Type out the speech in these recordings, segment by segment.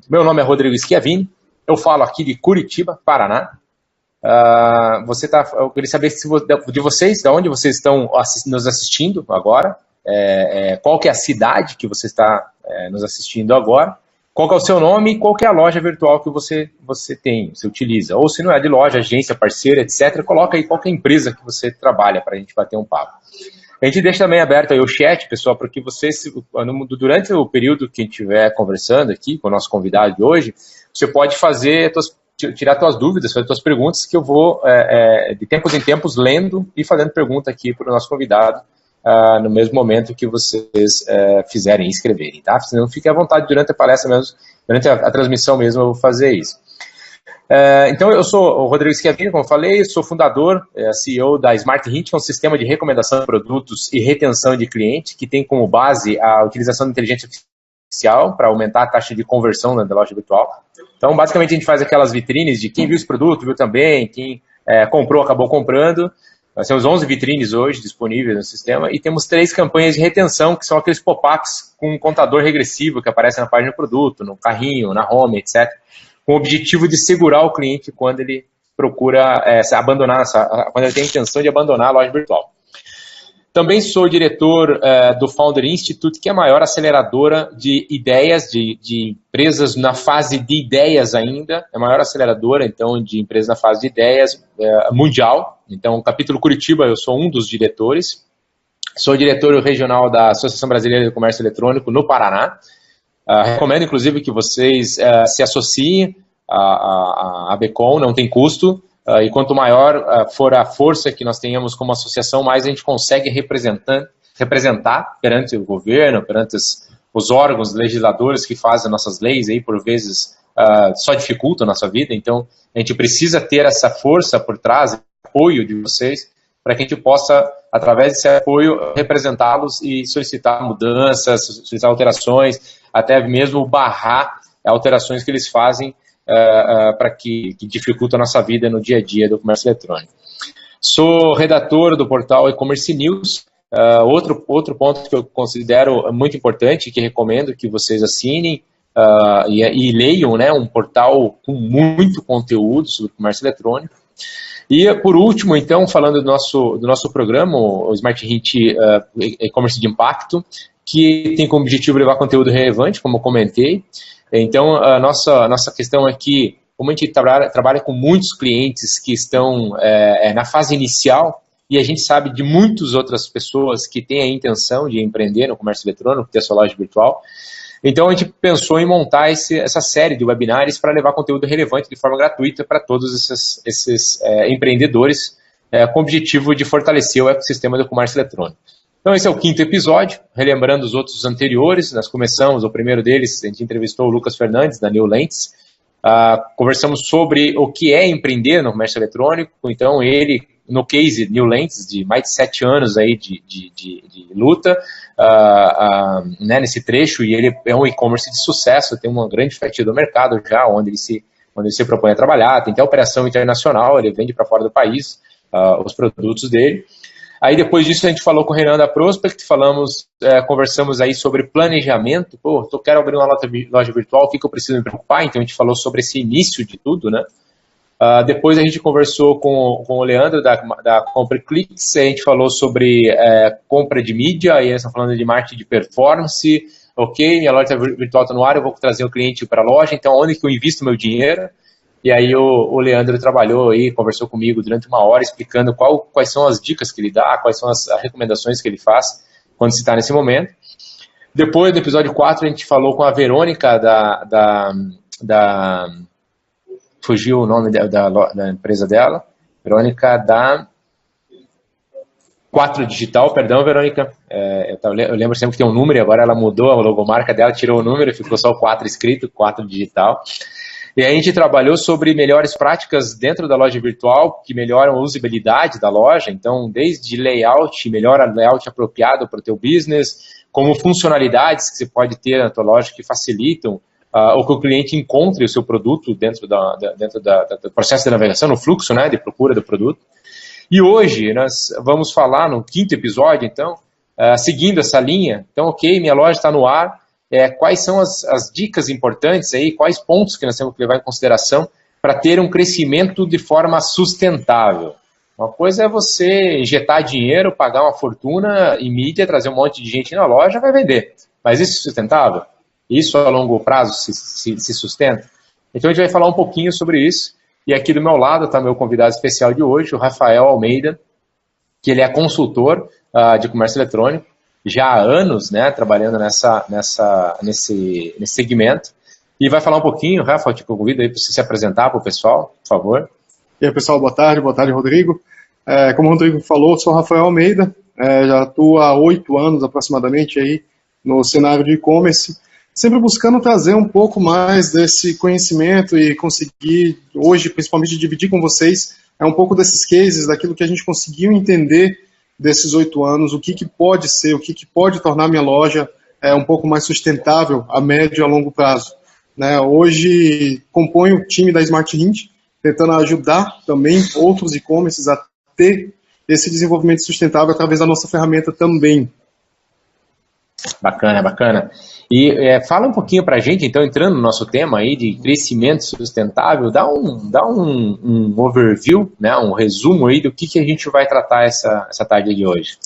Meu nome é Rodrigo Schiavini, eu falo aqui de Curitiba, Paraná. Eu queria saber de vocês, de onde vocês estão nos assistindo agora, qual que é a cidade que você está nos assistindo agora, qual que é o seu nome e qual que é a loja virtual que você utiliza. Ou se não é de loja, agência, parceira, etc., coloca aí qual que é a empresa que você trabalha para a gente bater um papo. A gente deixa também aberto aí o chat, pessoal, para que vocês, durante o período que a gente estiver conversando aqui com o nosso convidado de hoje, você pode tirar suas dúvidas, fazer suas perguntas, que eu vou, de tempos em tempos, lendo e fazendo pergunta aqui para o nosso convidado, no mesmo momento que vocês fizerem e escreverem, tá? Senão fique à vontade durante a palestra mesmo, durante a transmissão mesmo, eu vou fazer isso. Então, eu sou o Rodrigo Schiavini, como eu falei, sou fundador, CEO da Smart Hint, que é um sistema de recomendação de produtos e retenção de cliente, que tem como base a utilização de inteligência artificial para aumentar a taxa de conversão da loja virtual. Então, basicamente, a gente faz aquelas vitrines de quem viu esse produto, viu também, quem comprou, acabou comprando. Nós temos 11 vitrines hoje disponíveis no sistema e temos 3 campanhas de retenção, que são aqueles pop-ups com um contador regressivo que aparece na página do produto, no carrinho, na home, etc., com o objetivo de segurar o cliente quando ele procura quando ele tem a intenção de abandonar a loja virtual. Também sou diretor do Founder Institute, que é a maior aceleradora de ideias, de empresas na fase de ideias ainda, é a maior aceleradora, então, de empresas na fase de ideias mundial. Então, o capítulo Curitiba, eu sou um dos diretores. Sou diretor regional da Associação Brasileira de Comércio Eletrônico no Paraná. Recomendo, inclusive, que vocês se associem à ABCOM, não tem custo, e quanto maior for a força que nós tenhamos como associação, mais a gente consegue representar perante o governo, perante os órgãos legisladores que fazem nossas leis, aí, por vezes só dificultam a nossa vida. Então, a gente precisa ter essa força por trás, apoio de vocês, para que a gente possa, através desse apoio, representá-los e solicitar mudanças, solicitar alterações, até mesmo barrar alterações que eles fazem para que dificultam a nossa vida no dia a dia do comércio eletrônico. Sou redator do portal E-Commerce News, outro ponto que eu considero muito importante, que recomendo que vocês assinem e leiam, né, um portal com muito conteúdo sobre comércio eletrônico. E, por último, então, falando do nosso programa, o Smart Hint E-Commerce de Impacto, que tem como objetivo levar conteúdo relevante, como eu comentei. Então, a nossa questão é que, como a gente trabalha com muitos clientes que estão na fase inicial, e a gente sabe de muitas outras pessoas que têm a intenção de empreender no comércio eletrônico, ter a sua loja virtual, então a gente pensou em montar essa série de webinários para levar conteúdo relevante de forma gratuita para todos esses empreendedores, com o objetivo de fortalecer o ecossistema do comércio eletrônico. Então esse é o 5º episódio, relembrando os outros anteriores. Nós começamos, o primeiro deles, a gente entrevistou o Lucas Fernandes, da New Lens. Conversamos sobre o que é empreender no comércio eletrônico. Então ele, no case New Lens, de mais de 7 anos aí de luta, né, nesse trecho, e ele é um e-commerce de sucesso, tem uma grande fatia do mercado já, onde ele se propõe a trabalhar, tem até operação internacional, ele vende para fora do país os produtos dele. Aí depois disso a gente falou com o Renan da Prospect, conversamos aí sobre planejamento. Quero abrir uma loja virtual, o que eu preciso me preocupar? Então a gente falou sobre esse início de tudo, né? Depois a gente conversou com o Leandro da Compre Clicks, a gente falou sobre compra de mídia, aí eles estão falando de marketing de performance. Ok, minha loja virtual está no ar, eu vou trazer o cliente para a loja, então onde que eu invisto meu dinheiro? E aí o Leandro trabalhou aí, conversou comigo durante 1 hora, explicando quais são as dicas que ele dá, quais são as recomendações que ele faz quando se está nesse momento. Depois, no episódio 4, a gente falou com a Verônica fugiu o nome da empresa dela, Verônica da 4 Digital, perdão, Verônica, eu lembro sempre que tem um número, e agora ela mudou a logomarca dela, tirou o número, ficou só o 4 escrito, 4 Digital. E aí a gente trabalhou sobre melhores práticas dentro da loja virtual, que melhoram a usabilidade da loja, então desde layout, melhora layout apropriado para o teu business, como funcionalidades que você pode ter na tua loja que facilitam ou que o cliente encontre o seu produto dentro do processo de navegação, no fluxo, né, de procura do produto. E hoje nós vamos falar no 5º episódio, então, seguindo essa linha. Então, ok, minha loja está no ar, quais são as dicas importantes aí, quais pontos que nós temos que levar em consideração para ter um crescimento de forma sustentável. Uma coisa é você injetar dinheiro, pagar uma fortuna em mídia, trazer um monte de gente na loja, vai vender. Mas isso é sustentável? Isso a longo prazo se sustenta? Então a gente vai falar um pouquinho sobre isso. E aqui do meu lado está meu convidado especial de hoje, o Rafael Almeida, que ele é consultor de comércio eletrônico, já há anos, né, trabalhando nesse segmento. E vai falar um pouquinho, Rafa, eu te convido aí para você se apresentar para o pessoal, por favor. E aí, pessoal, boa tarde, Rodrigo. Como o Rodrigo falou, sou Rafael Almeida, já atuo há 8 anos aproximadamente aí no cenário de e-commerce, sempre buscando trazer um pouco mais desse conhecimento e conseguir, hoje, principalmente, dividir com vocês um pouco desses cases, daquilo que a gente conseguiu entender desses 8 anos, o que pode ser, o que pode tornar minha loja um pouco mais sustentável a médio e a longo prazo. Hoje, componho o time da Smart Hint, tentando ajudar também outros e-commerces a ter esse desenvolvimento sustentável através da nossa ferramenta também. Bacana, bacana. E fala um pouquinho para a gente, então, entrando no nosso tema aí de crescimento sustentável, dá um overview, né, um resumo aí do que a gente vai tratar essa tarde de hoje.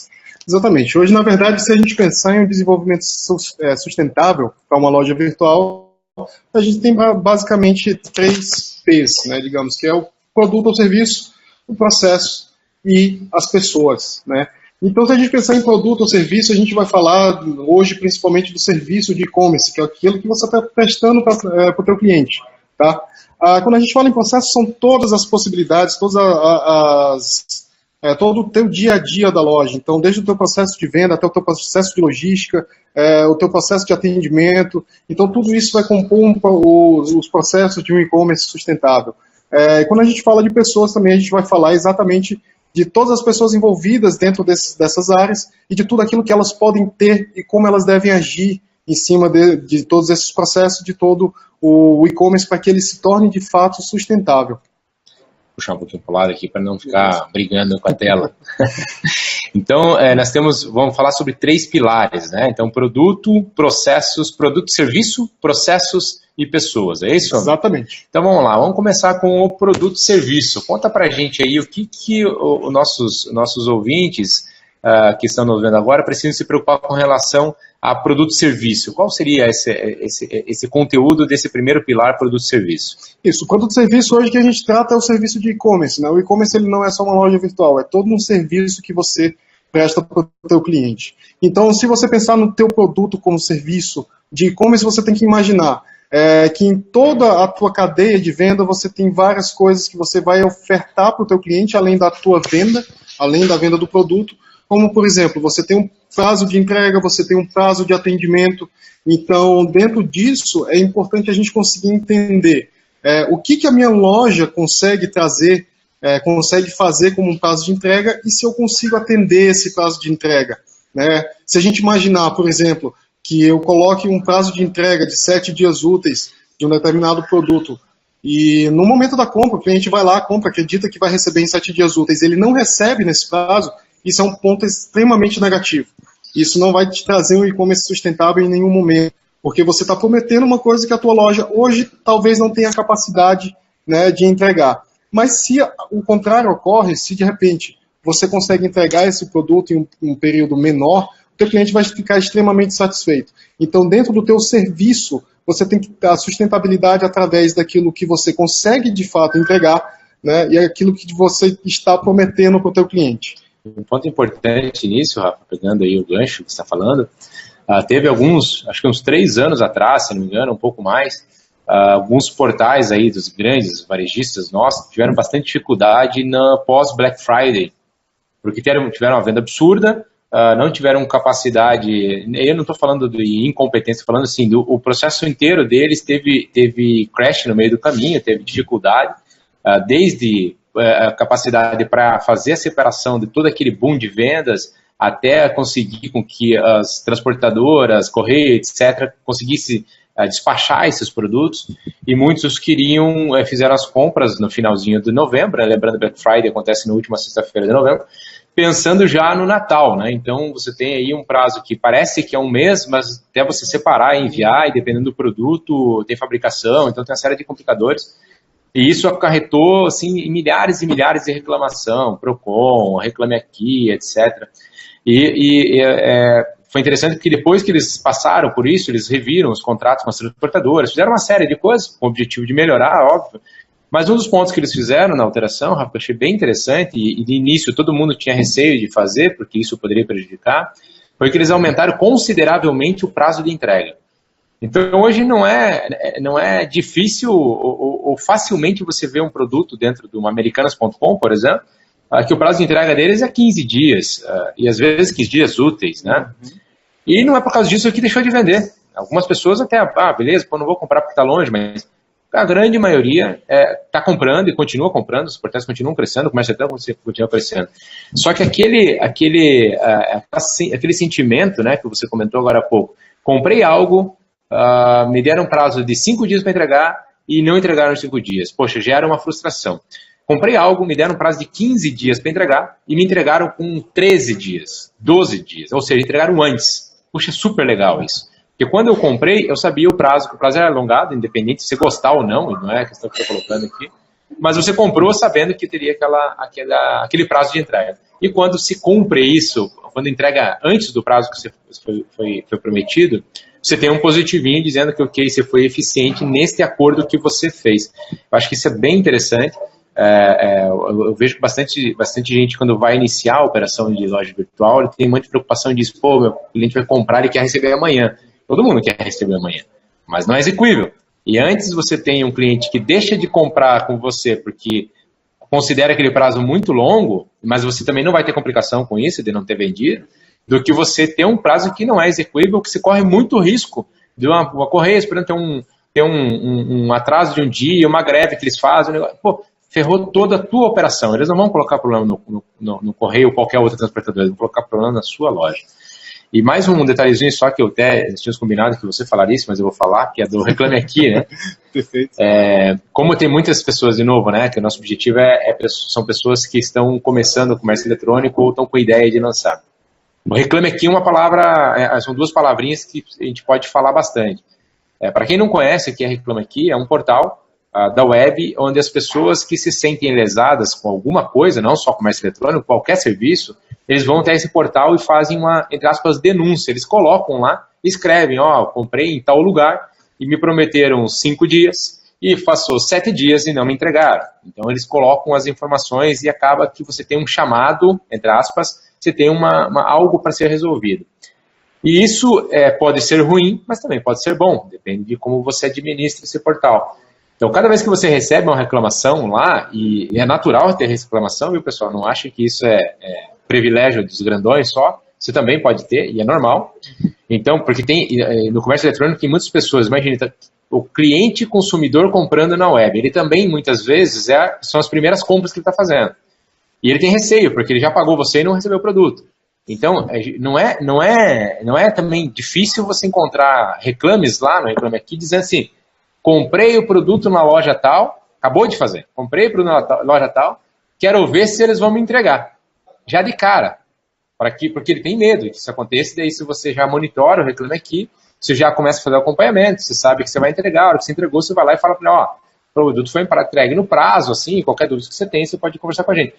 Exatamente. Hoje, na verdade, se a gente pensar em um desenvolvimento sustentável para uma loja virtual, a gente tem basicamente 3 P's, né, digamos, que é o produto ou serviço, o processo e as pessoas, né? Então, se a gente pensar em produto ou serviço, a gente vai falar hoje principalmente do serviço de e-commerce, que é aquilo que você está prestando para o teu cliente, tá? Quando a gente fala em processo, são todas as possibilidades, todo o teu dia a dia da loja. Então, desde o teu processo de venda até o teu processo de logística, o teu processo de atendimento. Então, tudo isso vai compor os processos de um e-commerce sustentável. Quando a gente fala de pessoas também, a gente vai falar exatamente de todas as pessoas envolvidas dentro dessas áreas e de tudo aquilo que elas podem ter e como elas devem agir em cima de todos esses processos, de todo o e-commerce, para que ele se torne de fato sustentável. Puxar um pouquinho para o lado aqui para não ficar brigando com a tela. Então, vamos falar sobre 3 pilares, né? Então, produto, processos, serviço, processos e pessoas, é isso? Exatamente. Então, vamos lá, vamos começar com o produto e serviço. Conta para a gente aí o que os nossos ouvintes que estão nos vendo agora precisam se preocupar com relação a produto e serviço. Qual seria esse conteúdo desse primeiro pilar, produto e serviço? Isso, o produto e serviço hoje que a gente trata é o serviço de e-commerce, né? O e-commerce ele não é só uma loja virtual, é todo um serviço que você presta para o teu cliente. Então, se você pensar no teu produto como serviço de e-commerce, você tem que imaginar que em toda a tua cadeia de venda você tem várias coisas que você vai ofertar para o teu cliente, além da tua venda, além da venda do produto, como, por exemplo, você tem um prazo de entrega, você tem um prazo de atendimento. Então, dentro disso, é importante a gente conseguir entender o que a minha loja consegue trazer, consegue fazer como um prazo de entrega e se eu consigo atender esse prazo de entrega, né? Se a gente imaginar, por exemplo, que eu coloque um prazo de entrega de 7 dias úteis de um determinado produto e no momento da compra, o cliente vai lá, compra, acredita que vai receber em 7 dias úteis, ele não recebe nesse prazo, isso é um ponto extremamente negativo. Isso não vai te trazer um e-commerce sustentável em nenhum momento, porque você está prometendo uma coisa que a tua loja hoje talvez não tenha capacidade, né, de entregar. Mas se o contrário ocorre, se de repente você consegue entregar esse produto em um período menor, o teu cliente vai ficar extremamente satisfeito. Então, dentro do teu serviço, você tem que ter a sustentabilidade através daquilo que você consegue de fato entregar, né, e aquilo que você está prometendo para o teu cliente. Um ponto importante nisso, Rafa, pegando aí o gancho que você está falando, teve acho que uns 3 anos atrás, se não me engano, um pouco mais, alguns portais aí dos grandes varejistas nossos tiveram bastante dificuldade na pós-Black Friday, porque tiveram uma venda absurda, não tiveram capacidade, eu não estou falando de incompetência, estou falando assim, o processo inteiro deles teve crash no meio do caminho, teve dificuldade, desde a capacidade para fazer a separação de todo aquele boom de vendas, até conseguir com que as transportadoras, correio, etc., conseguissem despachar esses produtos, e muitos fizeram as compras no finalzinho de novembro, lembrando que Black Friday acontece na última sexta-feira de novembro, pensando já no Natal, né? Então você tem aí um prazo que parece que é um mês, mas até você separar e enviar, e dependendo do produto, tem fabricação, então tem uma série de complicadores. E isso acarretou assim, em milhares e milhares de reclamação, Procon, Reclame Aqui, etc. Foi interessante porque depois que eles passaram por isso, eles reviram os contratos com as transportadoras, fizeram uma série de coisas com o objetivo de melhorar, óbvio. Mas um dos pontos que eles fizeram na alteração, Rafa, eu achei bem interessante, e de início todo mundo tinha receio de fazer, porque isso poderia prejudicar, foi que eles aumentaram consideravelmente o prazo de entrega. Então hoje não é difícil ou facilmente você vê um produto dentro de uma Americanas.com, por exemplo, que o prazo de entrega deles é 15 dias, e às vezes 15 dias úteis, né? E não é por causa disso que deixou de vender. Algumas pessoas até, beleza, não vou comprar porque está longe, mas a grande maioria está comprando e continua comprando, os portais continuam crescendo, o comércio até continua crescendo. Só que aquele sentimento, né, que você comentou agora há pouco, comprei algo, me deram um prazo de 5 dias para entregar e não entregaram em 5 dias. Poxa, gera uma frustração. Comprei algo, me deram um prazo de 15 dias para entregar e me entregaram com 13 dias, 12 dias, ou seja, entregaram antes. Puxa, super legal isso. Porque quando eu comprei, eu sabia o prazo, que o prazo era alongado, independente de você gostar ou não, e não é a questão que eu estou colocando aqui, mas você comprou sabendo que teria aquele prazo de entrega. E quando se cumpre isso, quando entrega antes do prazo que foi prometido, você tem um positivinho dizendo que, ok, você foi eficiente neste acordo que você fez. Eu acho que isso é bem interessante. Eu vejo que bastante gente, quando vai iniciar a operação de loja virtual, ele tem muita preocupação de meu cliente vai comprar, ele quer receber amanhã. Todo mundo quer receber amanhã, mas não é execuível. E antes você tem um cliente que deixa de comprar com você porque considera aquele prazo muito longo, mas você também não vai ter complicação com isso, de não ter vendido, do que você ter um prazo que não é execuível, que você corre muito risco de uma correia esperando ter um atraso de um dia, uma greve que eles fazem, ferrou toda a tua operação. Eles não vão colocar problema no correio ou qualquer outra transportadora, eles vão colocar problema na sua loja. E mais um detalhezinho só que eu até tínhamos combinado que você falaria isso, mas eu vou falar, que é do Reclame Aqui, né? Perfeito. Como tem muitas pessoas, de novo, né, que o nosso objetivo são pessoas que estão começando o comércio eletrônico ou estão com ideia de lançar. O Reclame Aqui é uma palavra, são duas palavrinhas que a gente pode falar bastante. Para quem não conhece o que é Reclame Aqui, é um portal da web onde as pessoas que se sentem lesadas com alguma coisa, não só comércio eletrônico, qualquer serviço, eles vão até esse portal e fazem uma, entre aspas, denúncia. Eles colocam lá, escrevem, comprei em tal lugar e me prometeram 5 dias e passou 7 dias e não me entregaram. Então eles colocam as informações e acaba que você tem um chamado, entre aspas, você tem algo para ser resolvido. E isso pode ser ruim, mas também pode ser bom, depende de como você administra esse portal. Então, cada vez que você recebe uma reclamação lá, e é natural ter reclamação, viu, pessoal? Não acha que isso é privilégio dos grandões só, você também pode ter, e é normal. Então, porque no comércio eletrônico tem muitas pessoas, imagina, o cliente consumidor comprando na web, ele também, muitas vezes, são as primeiras compras que ele está fazendo. E ele tem receio, porque ele já pagou você e não recebeu o produto. Então, não é também difícil você encontrar reclames lá no Reclame Aqui, dizendo assim, comprei o produto na loja tal, acabou de fazer, comprei o produto na loja tal, quero ver se eles vão me entregar. Já de cara, porque ele tem medo que isso aconteça, daí se você já monitora o Reclame Aqui, você já começa a fazer o acompanhamento, você sabe que você vai entregar, a hora que você entregou, você vai lá e fala para ele, o produto foi entregue no prazo, assim, qualquer dúvida que você tem, você pode conversar com a gente.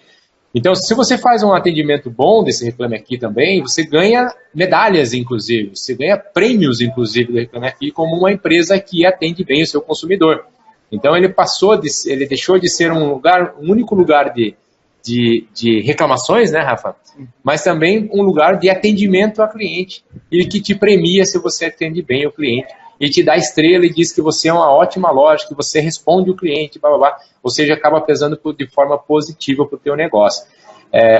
Então, se você faz um atendimento bom desse Reclame Aqui também, você ganha medalhas, inclusive, você ganha prêmios, inclusive, do Reclame Aqui, como uma empresa que atende bem o seu consumidor. Então, ele deixou de ser um único lugar de reclamações, né, Rafa? Mas também um lugar de atendimento ao cliente e que te premia se você atende bem o cliente e te dá estrela e diz que você é uma ótima loja, que você responde o cliente, blá, blá, blá, ou seja, acaba pesando de forma positiva para o teu negócio.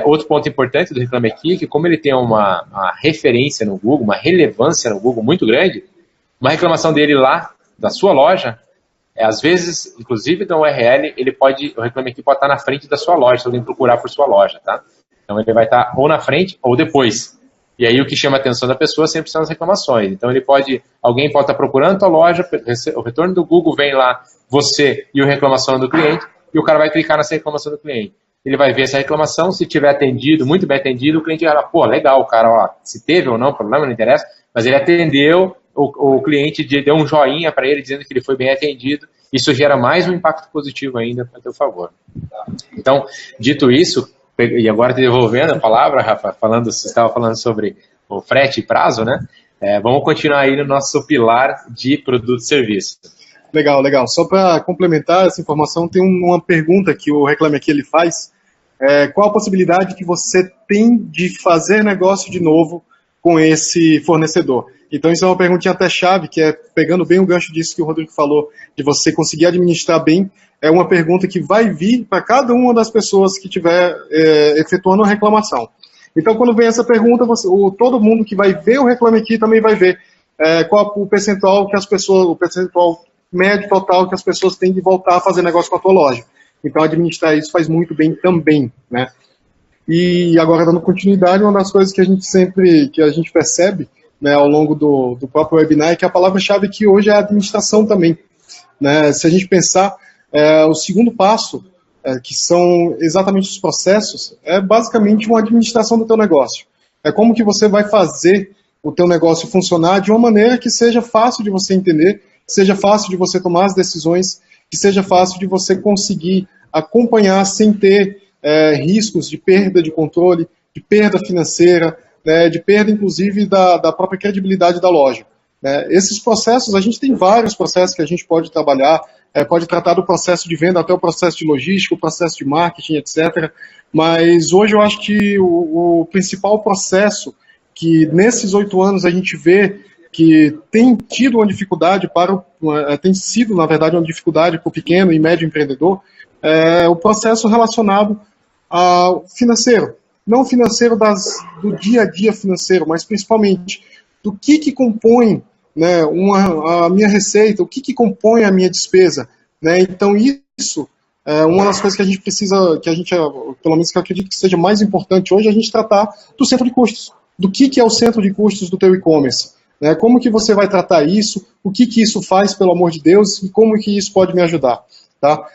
Outro ponto importante do Reclame Aqui é que como ele tem uma referência no Google, uma relevância no Google muito grande, uma reclamação dele lá, da sua loja, às vezes, inclusive da URL, o Reclame Aqui pode estar na frente da sua loja, se alguém procurar por sua loja, tá? Então ele vai estar ou na frente ou depois. E aí o que chama a atenção da pessoa sempre são as reclamações. Então alguém pode estar procurando a tua loja, o retorno do Google vem lá, você e a reclamação do cliente, e o cara vai clicar nessa reclamação do cliente. ele vai ver essa reclamação, se tiver atendido, muito bem atendido, o cliente vai falar, pô, legal, o cara, ó, se teve ou não, problema não interessa, mas ele atendeu, o cliente deu um joinha para ele dizendo que ele foi bem atendido, isso gera mais um impacto positivo ainda para teu favor. Então, dito isso, e agora te devolvendo a palavra, Rafa, você estava falando sobre o frete e prazo, né? Vamos continuar aí no nosso pilar de produto e serviço. Legal, legal. Só para complementar essa informação, tem uma pergunta que o Reclame Aqui ele faz. Qual a possibilidade que você tem de fazer negócio de novo com esse fornecedor? Então, isso é uma perguntinha até chave, que pegando bem o gancho disso que o Rodrigo falou, de você conseguir administrar bem, é uma pergunta que vai vir para cada uma das pessoas que estiver efetuando a reclamação. Então, quando vem essa pergunta, todo mundo que vai ver o Reclame Aqui também vai ver qual o percentual que as pessoas, o percentual médio total que as pessoas têm de voltar a fazer negócio com a tua loja. Então, administrar isso faz muito bem também, né? E agora, dando continuidade, uma das coisas que a gente percebe, né, ao longo do próprio webinar, é que a palavra-chave aqui hoje é a administração também, né? Se a gente pensar, o segundo passo, que são exatamente os processos, é basicamente uma administração do teu negócio. É como que você vai fazer o teu negócio funcionar de uma maneira que seja fácil de você entender, seja fácil de você tomar as decisões, que seja fácil de você conseguir acompanhar sem ter riscos de perda de controle, de perda financeira, né, de perda, inclusive, da própria credibilidade da loja. Né. Esses processos, a gente tem vários processos que a gente pode trabalhar, pode tratar do processo de venda até o processo de logística, o processo de marketing, etc. Mas hoje eu acho que o principal processo que nesses 8 anos a gente vê que tem tido uma dificuldade tem sido, na verdade, uma dificuldade para o pequeno e médio empreendedor, o processo relacionado ao financeiro. Não financeiro do dia a dia financeiro, mas principalmente do que compõe, né, a minha receita, o que compõe a minha despesa. Né? Então isso é uma das coisas que a gente precisa, pelo menos que eu acredito que seja mais importante hoje, a gente tratar do centro de custos. Do que é o centro de custos do teu e-commerce. Né? Como que você vai tratar isso, o que isso faz, pelo amor de Deus, e como que isso pode me ajudar. Tá?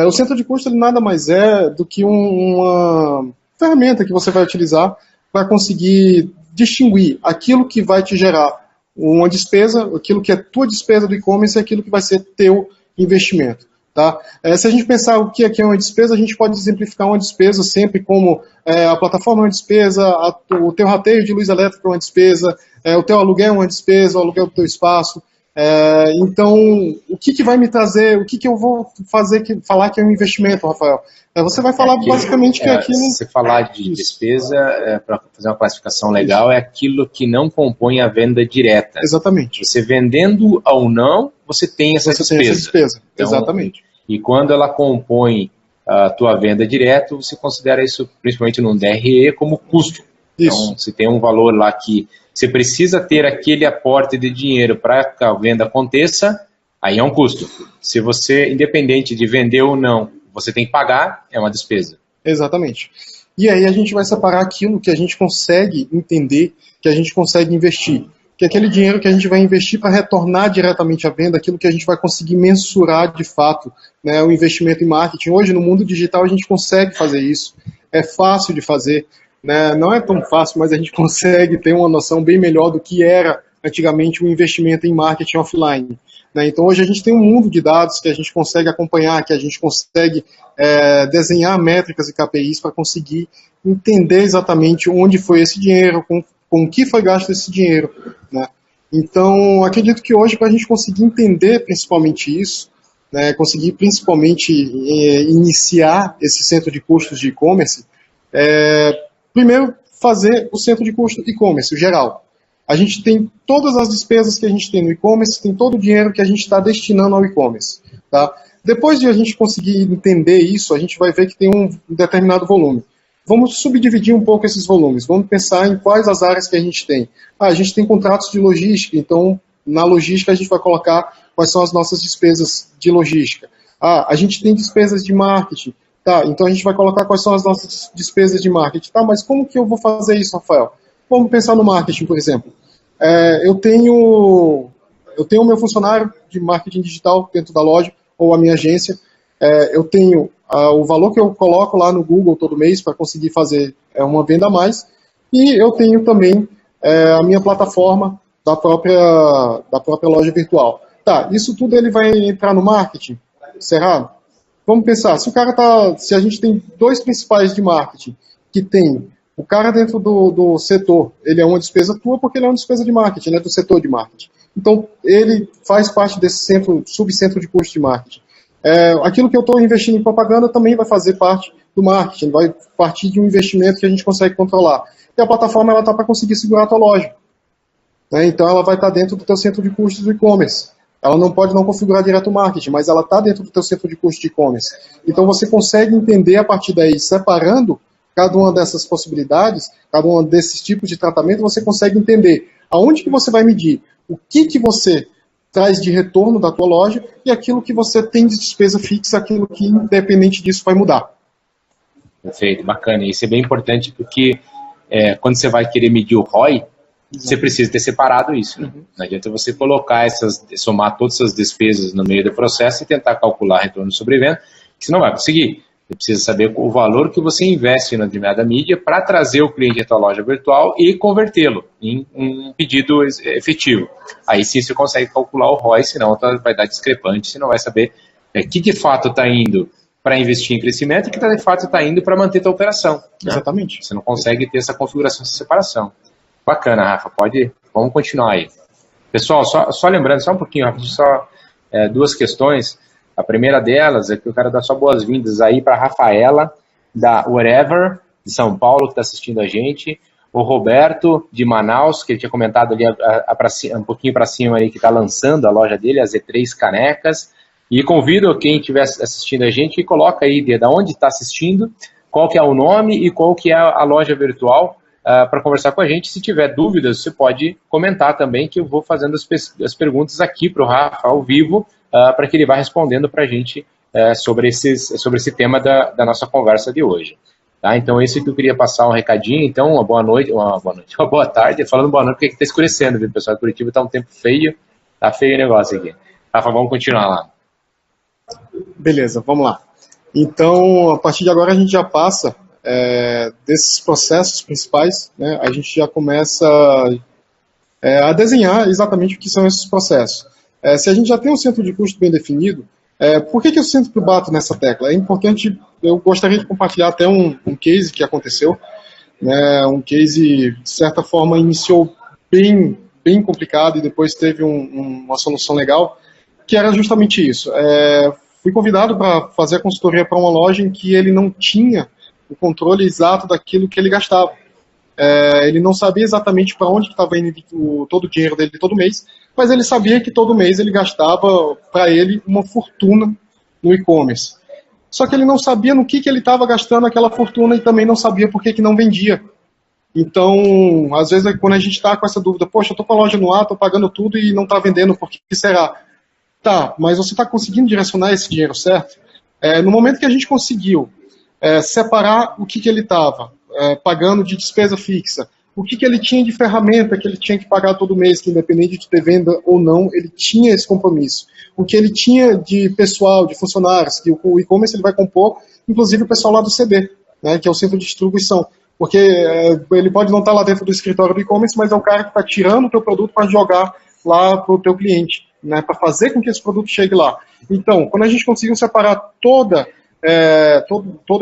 O centro de custos ele nada mais é do que uma ferramenta que você vai utilizar para conseguir distinguir aquilo que vai te gerar uma despesa, aquilo que é tua despesa do e-commerce e aquilo que vai ser teu investimento. Tá? Se a gente pensar o que aqui é uma despesa, a gente pode exemplificar uma despesa sempre como a plataforma é uma despesa, o teu rateio de luz elétrica é uma despesa, o teu aluguel é uma despesa, o aluguel do teu espaço. Então, o que vai me trazer, o que eu vou falar que é um investimento, Rafael? Você vai falar basicamente que aquilo... Se falar de despesa, para fazer uma classificação legal, é aquilo que não compõe a venda direta. Exatamente. Você vendendo ou não, você tem essa despesa. Então, exatamente. E quando ela compõe a tua venda direta, você considera isso, principalmente no DRE, como custo. Isso. Então, se tem um valor lá que você precisa ter aquele aporte de dinheiro para que a venda aconteça, aí é um custo. Se você, independente de vender ou não, você tem que pagar, é uma despesa. Exatamente. E aí a gente vai separar aquilo que a gente consegue entender, que a gente consegue investir. Que é aquele dinheiro que a gente vai investir para retornar diretamente à venda, aquilo que a gente vai conseguir mensurar de fato, né, o investimento em marketing. Hoje, no mundo digital, a gente consegue fazer isso. É fácil de fazer. Né? Não é tão fácil, mas a gente consegue ter uma noção bem melhor do que era antigamente o investimento em marketing offline. Né? Então hoje a gente tem um mundo de dados que a gente consegue acompanhar, que a gente consegue desenhar métricas e KPIs para conseguir entender exatamente onde foi esse dinheiro, com o que foi gasto esse dinheiro. Né? Então acredito que hoje, para a gente conseguir entender principalmente isso, né, conseguir principalmente iniciar esse centro de custos de e-commerce, primeiro, fazer o centro de custo e-commerce, o geral. A gente tem todas as despesas que a gente tem no e-commerce, tem todo o dinheiro que a gente está destinando ao e-commerce. Tá? Depois de a gente conseguir entender isso, a gente vai ver que tem um determinado volume. Vamos subdividir um pouco esses volumes. Vamos pensar em quais as áreas que a gente tem. A gente tem contratos de logística, então na logística a gente vai colocar quais são as nossas despesas de logística. A gente tem despesas de marketing. Tá, então a gente vai colocar quais são as nossas despesas de marketing. Tá, mas como que eu vou fazer isso, Rafael? Vamos pensar no marketing, por exemplo. Eu tenho o meu funcionário de marketing digital dentro da loja, ou a minha agência. Eu tenho o valor que eu coloco lá no Google todo mês para conseguir fazer uma venda a mais, e eu tenho também a minha plataforma da própria loja virtual. Tá, isso tudo ele vai entrar no marketing? Será? Vamos pensar, se a gente tem dois principais de marketing, que tem o cara dentro do setor, ele é uma despesa tua porque ele é uma despesa de marketing, né, do setor de marketing. Então, ele faz parte desse subcentro de custo de marketing. Aquilo que eu estou investindo em propaganda também vai fazer parte do marketing, vai partir de um investimento que a gente consegue controlar. E a plataforma está para conseguir segurar a tua loja. Né? Então, ela vai estar dentro do teu centro de custos do e-commerce. Ela não pode não configurar direto o marketing, mas ela está dentro do teu centro de custos de e-commerce. Então, você consegue entender a partir daí, separando cada uma dessas possibilidades, cada um desses tipos de tratamento, você consegue entender aonde que você vai medir, o que você traz de retorno da tua loja e aquilo que você tem de despesa fixa, aquilo que, independente disso, vai mudar. Perfeito, bacana. Isso é bem importante porque quando você vai querer medir o ROI, você precisa ter separado isso. Né? Não adianta você colocar somar todas essas despesas no meio do processo e tentar calcular retorno sobre venda, que você não vai conseguir. Você precisa saber o valor que você investe na determinada mídia para trazer o cliente à tua loja virtual e convertê-lo em um pedido efetivo. Aí sim você consegue calcular o ROI, senão vai dar discrepante, você não vai saber que de fato está indo para investir em crescimento e que de fato está indo para manter tua operação. Né? Exatamente. Você não consegue ter essa configuração, essa separação. Bacana, Rafa, vamos continuar aí. Pessoal, só lembrando, só um pouquinho, Rafa, só duas questões. A primeira delas é que eu quero dar só boas-vindas aí para a Rafaela, da Wherever, de São Paulo, que está assistindo a gente. O Roberto, de Manaus, que ele tinha comentado ali um pouquinho para cima aí, que está lançando a loja dele, a Z3 Canecas. E convido quem estiver assistindo a gente que coloca aí de onde está assistindo, qual que é o nome e qual que é a loja virtual, para conversar com a gente. Se tiver dúvidas, você pode comentar também, que eu vou fazendo as perguntas aqui para o Rafa ao vivo, para que ele vá respondendo para a gente sobre esse tema da nossa conversa de hoje. Tá? Então, esse que eu queria passar um recadinho. Então, uma boa tarde. Falando boa noite, porque está escurecendo, viu, pessoal? Curitiba está um tempo feio, tá feio o negócio aqui. Rafa, vamos continuar lá. Beleza, vamos lá. Então, a partir de agora, a gente já passa desses processos principais, né? A gente já começa a desenhar exatamente o que são esses processos. Se a gente já tem um centro de custo bem definido, por que eu sempre bato nessa tecla? É importante, eu gostaria de compartilhar até um case que aconteceu, né? Um case, de certa forma, iniciou bem complicado e depois teve uma solução legal, que era justamente isso. Fui convidado para fazer a consultoria para uma loja em que ele não tinha o controle exato daquilo que ele gastava. Ele não sabia exatamente para onde estava indo todo o dinheiro dele todo mês, mas ele sabia que todo mês ele gastava para ele uma fortuna no e-commerce. Só que ele não sabia no que ele estava gastando aquela fortuna e também não sabia por que não vendia. Então, às vezes, quando a gente está com essa dúvida, poxa, eu estou com a loja no ar, estou pagando tudo e não está vendendo, por que será? Tá, mas você está conseguindo direcionar esse dinheiro, certo? No momento que a gente conseguiu separar o que ele estava pagando de despesa fixa, o que ele tinha de ferramenta que ele tinha que pagar todo mês, que independente de ter venda ou não, ele tinha esse compromisso. O que ele tinha de pessoal, de funcionários, que o e-commerce ele vai compor, inclusive o pessoal lá do CD, né, que é o centro de distribuição. Porque ele pode não estar lá dentro do escritório do e-commerce, mas é o cara que está tirando o teu produto para jogar lá para o teu cliente, né, para fazer com que esse produto chegue lá. Então, quando a gente conseguiu separar todo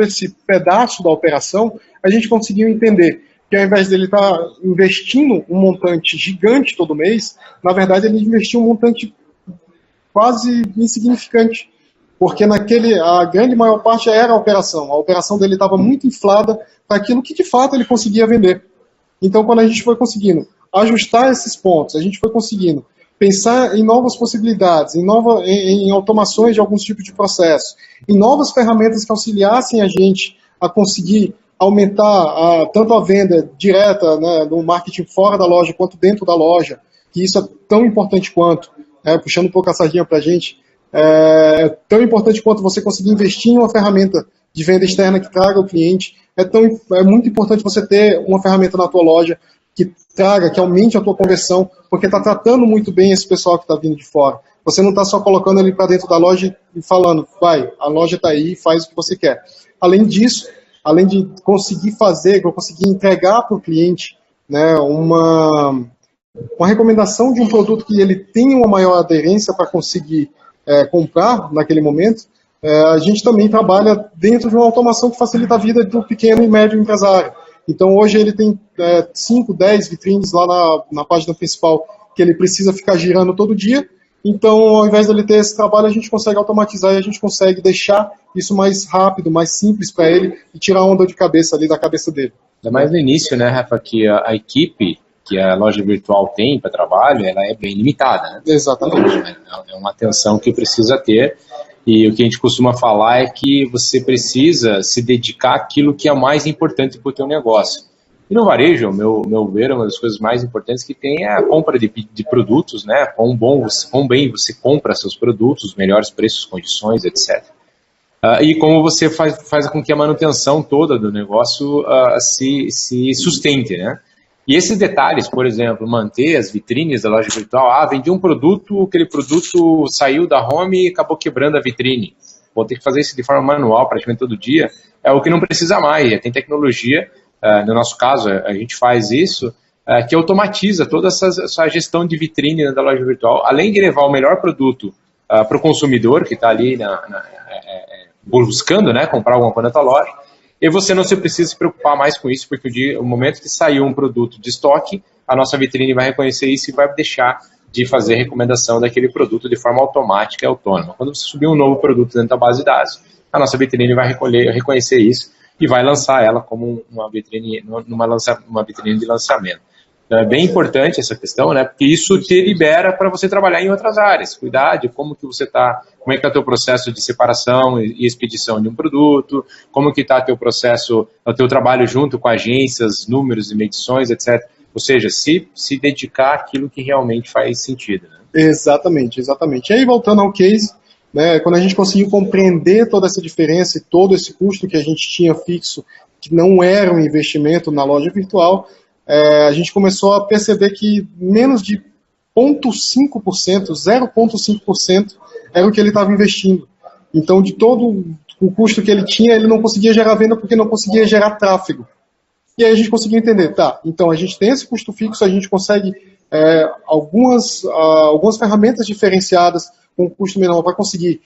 esse pedaço da operação, a gente conseguiu entender que ao invés dele estar investindo um montante gigante todo mês, na verdade ele investiu um montante quase insignificante, porque a grande maior parte era a operação dele estava muito inflada para aquilo que de fato ele conseguia vender. Então, quando a gente foi conseguindo ajustar esses pontos, a gente foi conseguindo pensar em novas possibilidades, em automações de alguns tipos de processos, em novas ferramentas que auxiliassem a gente a conseguir aumentar tanto a venda direta, né, no marketing fora da loja quanto dentro da loja, que isso é tão importante quanto, puxando um pouco a sardinha para a gente, é tão importante quanto você conseguir investir em uma ferramenta de venda externa que traga o cliente, é muito importante você ter uma ferramenta na tua loja que aumente a tua conversão, porque está tratando muito bem esse pessoal que está vindo de fora. Você não está só colocando ele para dentro da loja e falando, vai, a loja está aí, faz o que você quer. Além disso, além de conseguir fazer, conseguir entregar para o cliente, né, uma recomendação de um produto que ele tenha uma maior aderência para conseguir comprar naquele momento, a gente também trabalha dentro de uma automação que facilita a vida do pequeno e médio empresário. Então hoje ele tem 5, 10 vitrines lá na página principal que ele precisa ficar girando todo dia. Então, ao invés dele ter esse trabalho, a gente consegue automatizar e a gente consegue deixar isso mais rápido, mais simples para ele e tirar a onda de cabeça ali da cabeça dele. Ainda mais no início, né, Rafa, que a equipe que a loja virtual tem para trabalho, ela é bem limitada, né? Exatamente. É uma atenção que precisa ter, e o que a gente costuma falar é que você precisa se dedicar àquilo que é mais importante para o teu negócio. E no varejo, meu ver, uma das coisas mais importantes que tem é a compra de produtos, né? Quão bem você compra seus produtos, melhores preços, condições, etc. E como você faz com que a manutenção toda do negócio se sustente, né? E esses detalhes, por exemplo, manter as vitrines da loja virtual, vendi um produto, aquele produto saiu da home e acabou quebrando a vitrine. Vou ter que fazer isso de forma manual praticamente todo dia, é o que não precisa mais, tem tecnologia. No nosso caso, a gente faz isso, que automatiza toda essa gestão de vitrine da loja virtual, além de levar o melhor produto para o consumidor que está ali buscando, né, comprar alguma coisa na tua loja, e você não precisa se preocupar mais com isso, porque o momento que saiu um produto de estoque, a nossa vitrine vai reconhecer isso e vai deixar de fazer recomendação daquele produto de forma automática e autônoma. Quando você subir um novo produto dentro da base de dados, a nossa vitrine vai reconhecer isso e vai lançar ela como uma vitrine de lançamento. Então é bem importante essa questão, né? Porque isso te libera para você trabalhar em outras áreas, cuidar de como é que está o teu processo de separação e expedição de um produto, como que está teu processo, o teu trabalho junto com agências, números e medições, etc. Ou seja, se dedicar àquilo que realmente faz sentido, né? Exatamente. E aí, voltando ao case, né, quando a gente conseguiu compreender toda essa diferença e todo esse custo que a gente tinha fixo, que não era um investimento na loja virtual, a gente começou a perceber que menos de 0,5%, 0,5% era o que ele estava investindo. Então, de todo o custo que ele tinha, ele não conseguia gerar venda porque não conseguia gerar tráfego. E aí a gente conseguiu entender, então a gente tem esse custo fixo, a gente consegue algumas ferramentas diferenciadas com custo menor para conseguir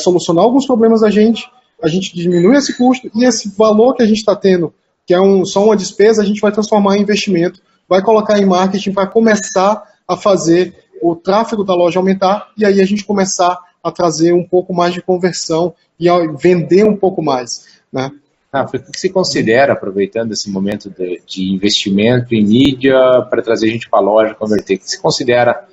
solucionar alguns problemas da gente, a gente diminui esse custo e esse valor que a gente está tendo, que é só uma despesa, a gente vai transformar em investimento, vai colocar em marketing para começar a fazer o tráfego da loja aumentar e aí a gente começar a trazer um pouco mais de conversão e a vender um pouco mais, né? O que você considera, aproveitando esse momento de investimento em mídia para trazer gente para a loja, converter, o que você considera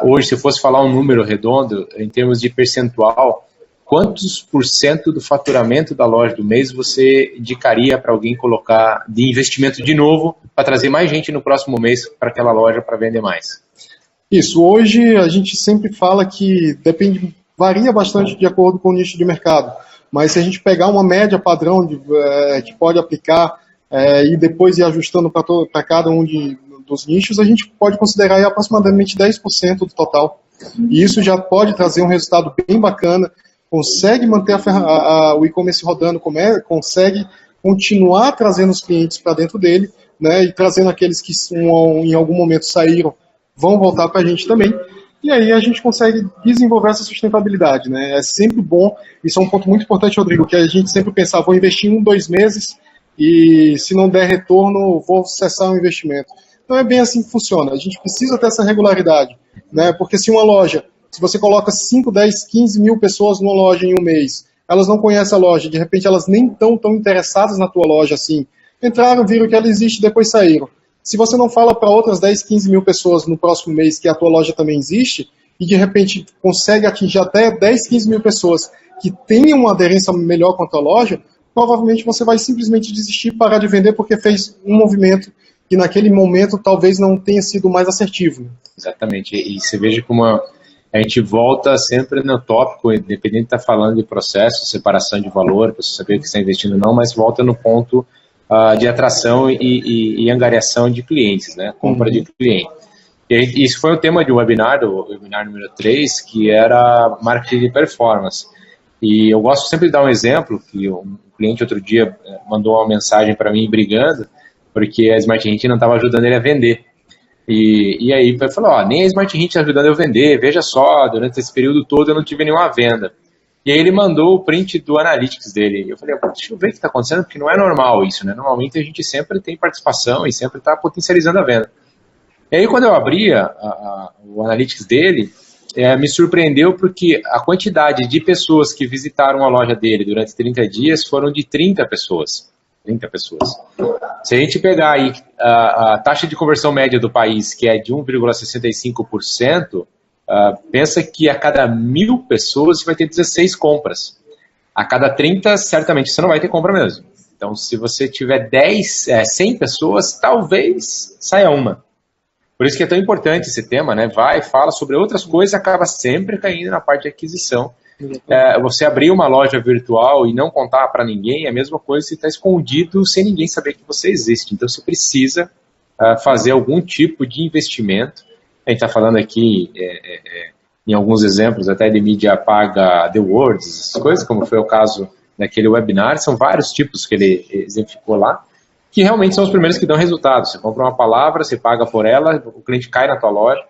hoje, se fosse falar um número redondo, em termos de percentual, quantos % do faturamento da loja do mês você indicaria para alguém colocar de investimento de novo para trazer mais gente no próximo mês para aquela loja para vender mais? Isso, hoje a gente sempre fala que varia bastante de acordo com o nicho de mercado, mas se a gente pegar uma média padrão que pode aplicar e depois ir ajustando para cada um dos nichos, a gente pode considerar aí aproximadamente 10% do total. E isso já pode trazer um resultado bem bacana, consegue manter o e-commerce rodando, consegue continuar trazendo os clientes para dentro dele, né, e trazendo aqueles que em algum momento saíram, vão voltar para a gente também. E aí a gente consegue desenvolver essa sustentabilidade, né? É sempre bom, isso é um ponto muito importante, Rodrigo, que a gente sempre pensa, vou investir em 2 meses e se não der retorno, vou cessar o investimento. Não é bem assim que funciona, a gente precisa ter essa regularidade, né? Porque se uma loja, se você coloca 5, 10, 15 mil pessoas numa loja em um mês, elas não conhecem a loja, de repente elas nem estão tão interessadas na tua loja assim, entraram, viram que ela existe, depois saíram. Se você não fala para outras 10, 15 mil pessoas no próximo mês que a tua loja também existe, e de repente consegue atingir até 10, 15 mil pessoas que tenham uma aderência melhor com a tua loja, provavelmente você vai simplesmente desistir e parar de vender porque fez um movimento que naquele momento talvez não tenha sido mais assertivo. Exatamente, e você veja como a gente volta sempre no tópico, independente de estar falando de processo, separação de valor, para você saber o que está investindo ou não, mas volta no ponto de atração e angariação de clientes, né? Compra de cliente. E isso foi o tema de um webinar, do webinar número 3, que era marketing de performance. E eu gosto sempre de dar um exemplo, que um cliente outro dia mandou uma mensagem para mim brigando, porque a Smart Hint não estava ajudando ele a vender. E aí ele falou, nem a Smart Hint está ajudando eu a vender, veja só, durante esse período todo eu não tive nenhuma venda. E aí ele mandou o print do Analytics dele. Eu falei, deixa eu ver o que está acontecendo, porque não é normal isso, né? Normalmente a gente sempre tem participação e sempre está potencializando a venda. E aí quando eu abri o Analytics dele, me surpreendeu porque a quantidade de pessoas que visitaram a loja dele durante 30 dias foram de 30 pessoas. 30 pessoas. Se a gente pegar aí a taxa de conversão média do país, que é de 1,65%, pensa que a cada 1.000 pessoas você vai ter 16 compras. A cada 30, certamente você não vai ter compra mesmo. Então, se você tiver 100 pessoas, talvez saia uma. Por isso que é tão importante esse tema, né? Fala sobre outras coisas, acaba sempre caindo na parte de aquisição. Você abrir uma loja virtual e não contar para ninguém é a mesma coisa que você está escondido sem ninguém saber que você existe. Então você precisa fazer algum tipo de investimento. A gente está falando aqui em alguns exemplos até de mídia paga The Words, essas coisas, como foi o caso daquele webinar. São vários tipos que ele exemplificou lá, que realmente são os primeiros que dão resultado. Você compra uma palavra, você paga por ela, o cliente cai na tua loja,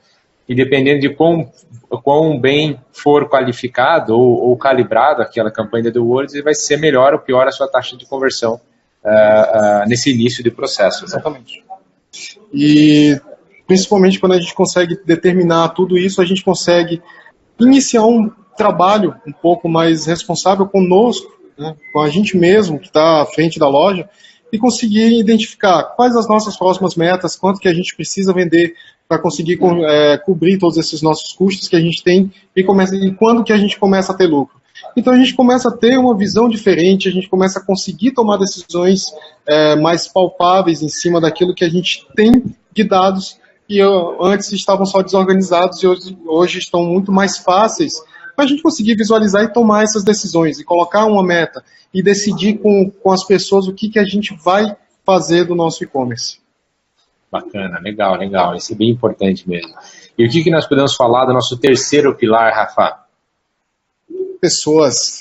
e dependendo de quão bem for qualificado ou calibrado aquela campanha de AdWords, vai ser melhor ou pior a sua taxa de conversão nesse início de processo. Né? Exatamente. E principalmente quando a gente consegue determinar tudo isso, a gente consegue iniciar um trabalho um pouco mais responsável conosco, né, com a gente mesmo que está à frente da loja, e conseguir identificar quais as nossas próximas metas, quanto que a gente precisa vender para conseguir cobrir todos esses nossos custos que a gente tem e quando que a gente começa a ter lucro. Então a gente começa a ter uma visão diferente, a gente começa a conseguir tomar decisões mais palpáveis em cima daquilo que a gente tem de dados que antes estavam só desorganizados e hoje estão muito mais fáceis para a gente conseguir visualizar e tomar essas decisões e colocar uma meta e decidir com as pessoas o que a gente vai fazer do nosso e-commerce. Bacana, legal, legal. Isso é bem importante mesmo. E o que nós podemos falar do nosso terceiro pilar, Rafa? Pessoas.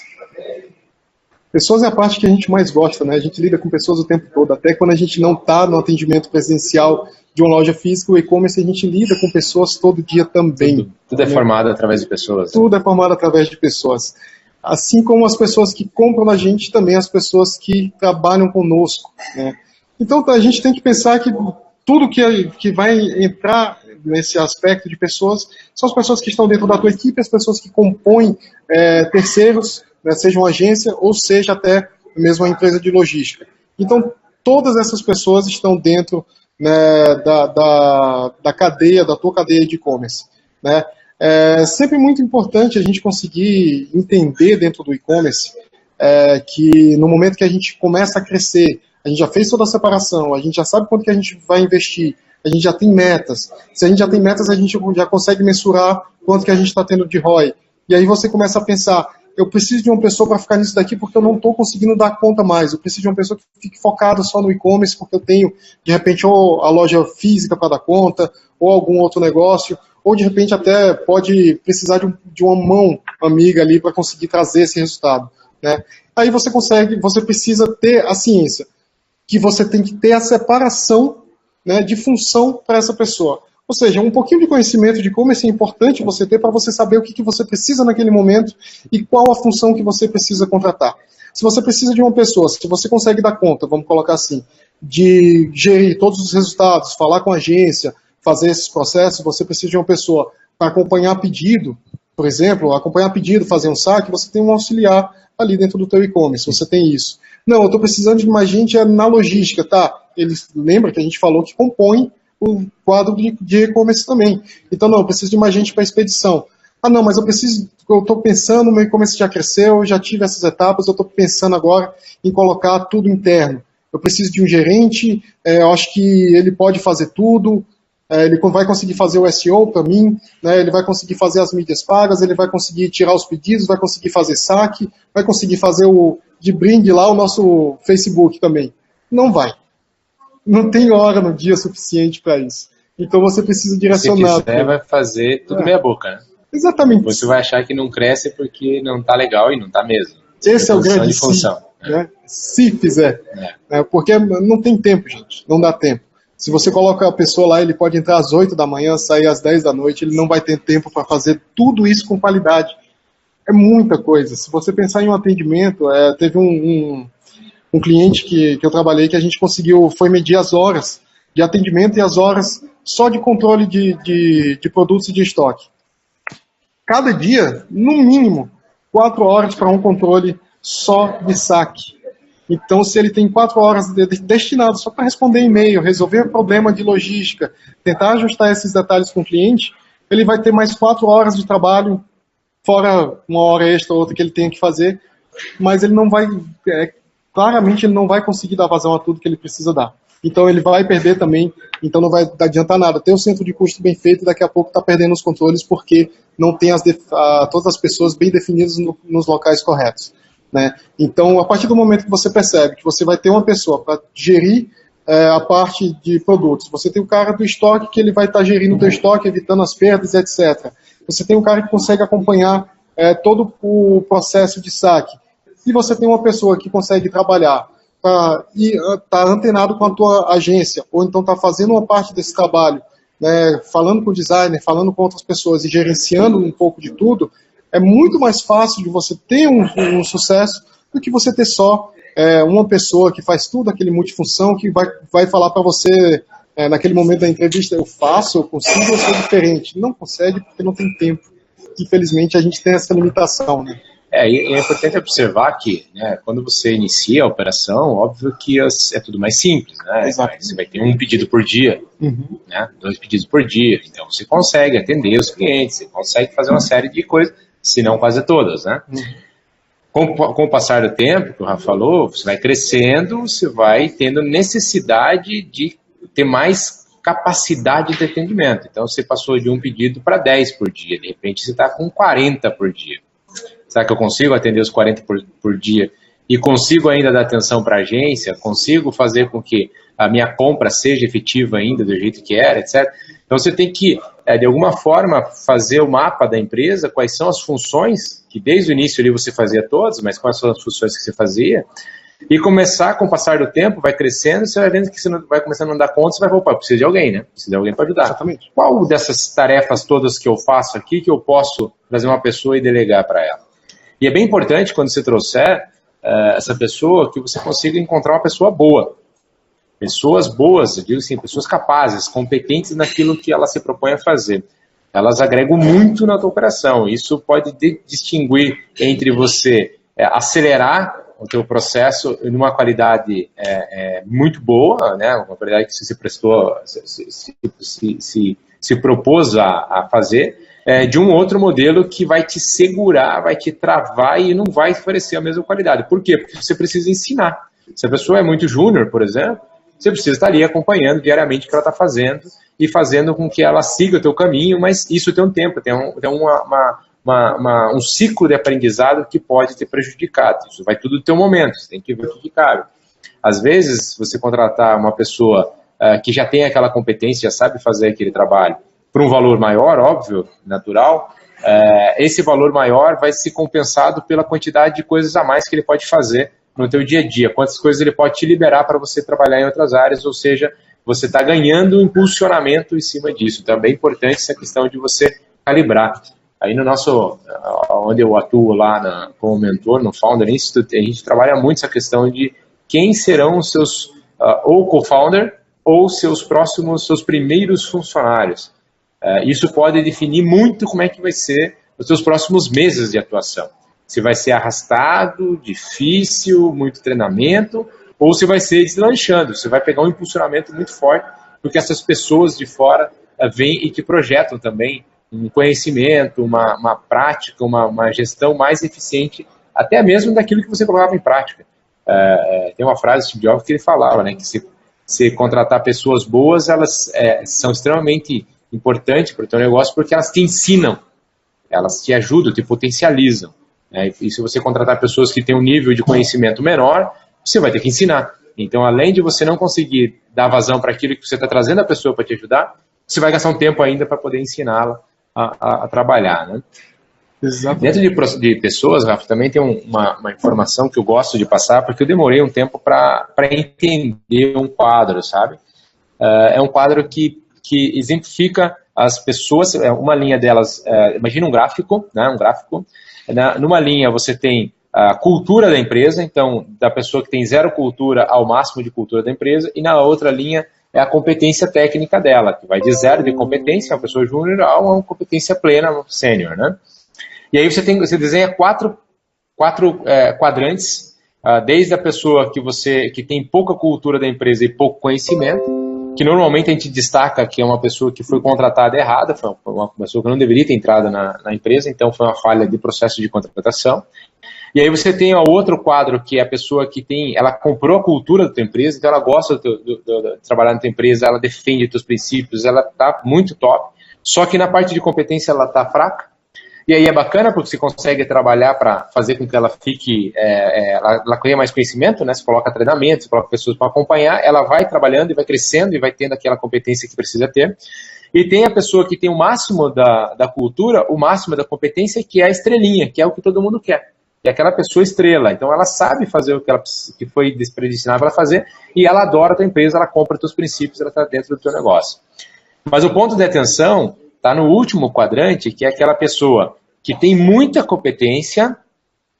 Pessoas é a parte que a gente mais gosta, né? A gente lida com pessoas o tempo todo. Até quando a gente não está no atendimento presencial de uma loja física, o e-commerce a gente lida com pessoas todo dia também. Tudo é formado através de pessoas. Tudo é formado através de pessoas. Assim como as pessoas que compram na gente, também as pessoas que trabalham conosco, né? Então a gente tem que pensar que tudo que vai entrar nesse aspecto de pessoas são as pessoas que estão dentro da tua equipe, as pessoas que compõem terceiros, né, seja uma agência ou seja até mesmo uma empresa de logística. Então todas essas pessoas estão dentro, né, da cadeia, da tua cadeia de e-commerce, né? É sempre muito importante a gente conseguir entender dentro do e-commerce que no momento que a gente começa a crescer, a gente já fez toda a separação, a gente já sabe quanto que a gente vai investir, a gente já tem metas. Se a gente já tem metas, a gente já consegue mensurar quanto que a gente está tendo de ROI. E aí você começa a pensar, eu preciso de uma pessoa para ficar nisso daqui porque eu não estou conseguindo dar conta mais. Eu preciso de uma pessoa que fique focada só no e-commerce porque eu tenho, de repente, ou a loja física para dar conta, ou algum outro negócio, ou de repente até pode precisar de uma mão amiga ali para conseguir trazer esse resultado, né? Aí você precisa ter a ciência, que você tem que ter a separação, né, de função para essa pessoa. Ou seja, um pouquinho de conhecimento de e-commerce é importante você ter para você saber o que você precisa naquele momento e qual a função que você precisa contratar. Se você precisa de uma pessoa, se você consegue dar conta, vamos colocar assim, de gerir todos os resultados, falar com a agência, fazer esses processos, você precisa de uma pessoa para acompanhar pedido, por exemplo, acompanhar pedido, fazer um saque, você tem um auxiliar ali dentro do teu e-commerce, você tem isso. Não, eu estou precisando de mais gente na logística, tá? Lembra que a gente falou que compõe o quadro de e-commerce também. Então, não, eu preciso de mais gente para expedição. Ah, não, mas eu estou pensando, o meu e-commerce já cresceu, já tive essas etapas, eu estou pensando agora em colocar tudo interno. Eu preciso de um gerente, eu acho que ele pode fazer tudo, ele vai conseguir fazer o SEO para mim, né, ele vai conseguir fazer as mídias pagas, ele vai conseguir tirar os pedidos, vai conseguir fazer saque, vai conseguir fazer de brinde lá o nosso Facebook também. Não vai. Não tem hora no dia suficiente para isso. Então você precisa direcionar. Se quiser, vai fazer tudo meia boca, né? Exatamente. Você vai achar que não cresce porque não tá legal e não tá mesmo. Esse é o grande função. Né? Se fizer. Porque não tem tempo, gente. Não dá tempo. Se você coloca a pessoa lá, ele pode entrar às 8 da manhã, sair às 10 da noite, ele não vai ter tempo para fazer tudo isso com qualidade. É muita coisa. Se você pensar em um atendimento, teve um cliente que eu trabalhei que a gente conseguiu, foi medir as horas de atendimento e as horas só de controle de produtos e de estoque. Cada dia, no mínimo, 4 horas para um controle só de saque. Então, se ele tem 4 horas destinadas só para responder e-mail, resolver problema de logística, tentar ajustar esses detalhes com o cliente, ele vai ter mais 4 horas de trabalho, fora uma hora extra ou outra que ele tenha que fazer, mas ele não vai, claramente ele não vai conseguir dar vazão a tudo que ele precisa dar. Então ele vai perder também, então não vai adiantar nada. Ter o centro de custo bem feito, daqui a pouco está perdendo os controles porque não tem todas as pessoas bem definidas nos locais corretos. Né? Então, a partir do momento que você percebe que você vai ter uma pessoa para gerir a parte de produtos, você tem o cara do estoque que ele vai estar gerindo o teu estoque, evitando as perdas, etc. Você tem um cara que consegue acompanhar todo o processo de saque. E você tem uma pessoa que consegue trabalhar e está antenado com a tua agência, ou então está fazendo uma parte desse trabalho, né, falando com o designer, falando com outras pessoas e gerenciando um pouco de tudo, é muito mais fácil de você ter um sucesso do que você ter só uma pessoa que faz tudo aquele multifunção, que vai falar para você naquele momento da entrevista, eu faço, eu consigo, eu sou diferente. Não consegue porque não tem tempo. Infelizmente a gente tem essa limitação, né? E é importante observar que, né, quando você inicia a operação, óbvio que é tudo mais simples, né? Você vai ter um pedido por dia, né, 2 pedidos por dia, então você consegue atender os clientes, você consegue fazer uma série de coisas, se não quase todas, né? Com o passar do tempo, que o Rafa falou, você vai crescendo, você vai tendo necessidade de ter mais capacidade de atendimento. Então você passou de um pedido para 10 por dia, de repente você está com 40 por dia. Será que eu consigo atender os 40 por dia e consigo ainda dar atenção para a agência? Consigo fazer com que a minha compra seja efetiva ainda do jeito que era, etc. Então você tem que, de alguma forma, fazer o mapa da empresa, quais são as funções, que desde o início ali você fazia todas, mas quais são as funções que você fazia, e começar, com o passar do tempo, vai crescendo, você vai vendo que você vai começando a não dar conta, você vai falar, precisa de alguém, né? Precisa de alguém para ajudar. Exatamente. Qual dessas tarefas todas que eu faço aqui que eu posso trazer uma pessoa e delegar para ela? E é bem importante, quando você trouxer essa pessoa, que você consiga encontrar uma pessoa boa. Pessoas boas, eu digo assim, pessoas capazes, competentes naquilo que ela se propõe a fazer. Elas agregam muito na tua operação. Isso pode distinguir entre você acelerar o teu processo numa qualidade muito boa, né? Uma qualidade que você prestou, se propôs a fazer, de um outro modelo que vai te segurar, vai te travar e não vai oferecer a mesma qualidade. Por quê? Porque você precisa ensinar. Se a pessoa é muito júnior, por exemplo, você precisa estar ali acompanhando diariamente o que ela está fazendo e fazendo com que ela siga o teu caminho, mas isso tem um tempo, tem um ciclo de aprendizado que pode ter prejudicado. Isso vai tudo do teu momento, você tem que ver o que cabe. Às vezes, você contratar uma pessoa que já tem aquela competência, já sabe fazer aquele trabalho, por um valor maior, óbvio, natural, esse valor maior vai ser compensado pela quantidade de coisas a mais que ele pode fazer no teu dia a dia, quantas coisas ele pode te liberar para você trabalhar em outras áreas, ou seja, você está ganhando um impulsionamento em cima disso. Então é bem importante essa questão de você calibrar. Aí no nosso, onde eu atuo lá como mentor, no Founder Institute, a gente trabalha muito essa questão de quem serão os seus, ou co-founder, ou seus primeiros funcionários. Isso pode definir muito como é que vai ser os seus próximos meses de atuação. Se vai ser arrastado, difícil, muito treinamento, ou se vai ser deslanchando, você vai pegar um impulsionamento muito forte, porque essas pessoas de fora vêm e te projetam também um conhecimento, uma prática, uma gestão mais eficiente, até mesmo daquilo que você colocava em prática. Tem uma frase de Steve Jobs que ele falava, né, que se contratar pessoas boas, elas são extremamente importantes para o teu negócio, porque elas te ensinam, elas te ajudam, te potencializam. E se você contratar pessoas que têm um nível de conhecimento menor, você vai ter que ensinar. Então, além de você não conseguir dar vazão para aquilo que você está trazendo a pessoa para te ajudar, você vai gastar um tempo ainda para poder ensiná-la a trabalhar, né? Exatamente. Dentro de pessoas, Rafa, também tem uma informação que eu gosto de passar, porque eu demorei um tempo para entender um quadro, sabe? É um quadro que exemplifica as pessoas, uma linha delas, imagina um gráfico, né? Um gráfico. Numa linha você tem a cultura da empresa, então da pessoa que tem zero cultura ao máximo de cultura da empresa, e na outra linha é a competência técnica dela, que vai de zero de competência, uma pessoa júnior, a uma competência plena, sênior, né? E aí você desenha quatro quadrantes, desde a pessoa que tem pouca cultura da empresa e pouco conhecimento, que normalmente a gente destaca que é uma pessoa que foi contratada errada, foi uma pessoa que não deveria ter entrado na empresa, então foi uma falha de processo de contratação. E aí você tem o outro quadro, que é a pessoa que ela comprou a cultura da tua empresa, então ela gosta de trabalhar na tua empresa, ela defende os teus princípios, ela está muito top, só que na parte de competência ela está fraca. E aí é bacana porque você consegue trabalhar para fazer com que ela fique, ela tenha mais conhecimento, né? Você coloca treinamento, você coloca pessoas para acompanhar, ela vai trabalhando e vai crescendo e vai tendo aquela competência que precisa ter. E tem a pessoa que tem o máximo da cultura, o máximo da competência, que é a estrelinha, que é o que todo mundo quer. Que é aquela pessoa estrela. Então ela sabe fazer o que foi predestinado para fazer e ela adora a tua empresa, ela compra os teus princípios, ela está dentro do teu negócio. Mas o ponto de atenção está no último quadrante, que é aquela pessoa que tem muita competência,